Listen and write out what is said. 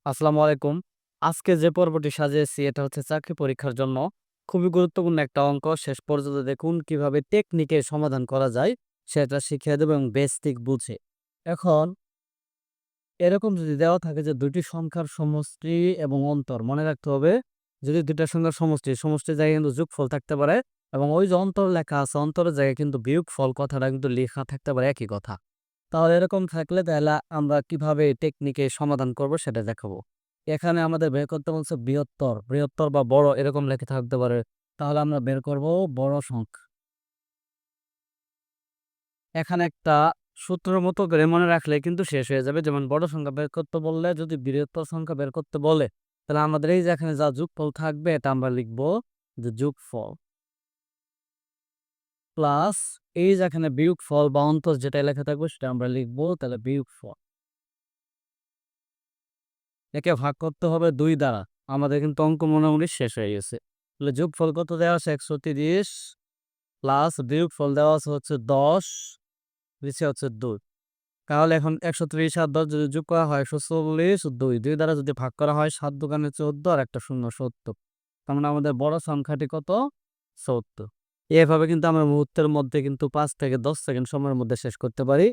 আসসালামু আলাইকুম। আজকে যে পর্বটি সাজিয়েছি এটা হচ্ছে চাকরি পরীক্ষার জন্য। খুবই গুরুত্বপূর্ণ একটা অঙ্ক। শেষ পর্যন্ত দেখুন কিভাবে টেকনিকে সমাধান করা যায় সেটা শিখিয়ে দেব এবং বেসিক বুঝে। এখন এরকম যদি দেওয়া থাকে যে ২ টি সংখ্যার সমষ্টি এবং অন্তর মনে রাখতে হবে যদি ২ টা সংখ্যার সমষ্টির জায়গায় কিন্তু যোগফল থাকতে পারে এবং ওই যে অন্তর লেখা আছে অন্তরের জায়গায় কিন্তু বিয়োগফল কথাটা কিন্তু লেখা থাকতে পারে একই কথা। তাহলে এরকম থাকলে তাহলে আমরা কিভাবে টেকনিকে সমাধান করব সেটা দেখাবো। এখানে আমাদের বের করতে বলছে বৃহত্তর, বৃহত্তর বা বড় এরকম লেখা থাকতে পারে। তাহলে আমরা বের করব বড় সংখ্যা। এখানে একটা সূত্রের মতো করে মনে রাখলে কিন্তু শেষ হয়ে যাবে। যেমন বড় সংখ্যা বের করতে বললে যদি বৃহত্তর সংখ্যা বের করতে বলে, তাহলে আমাদের এই যে এখানে যা যোগফল থাকবে এটা আমরা লিখব যে যোগফল প্লাস এই যে এখানে বিয়োগফল বা অন্তর যেটা লেখা থাকবে সেটা আমরা লিখব তাহলে বিয়োগফল। একে ভাগ করতে হবে ২ দ্বারা। আমাদের কিন্তু অঙ্ক মোটামুটি শেষ হয়ে গেছে। তাহলে যোগফল কত দেওয়া আছে ১৩০ প্লাস বিয়োগফল দেওয়া আছে হচ্ছে ১০, নিচে হচ্ছে ২। তাহলে এখন ১৩০ আর ১০ যদি যোগ করা হয় ১৪০, ২ দ্বারা যদি ভাগ করা হয় ৭ দোকানে ১৪ আর একটা শূন্য ৭০। তার মানে আমাদের বড় সংখ্যাটি কত? ৭০। এভাবে কিন্তু আমরা মুহূর্তের মধ্যে কিন্তু ৫ থেকে ১০ সেকেন্ড সময়ের মধ্যে শেষ করতে পারি।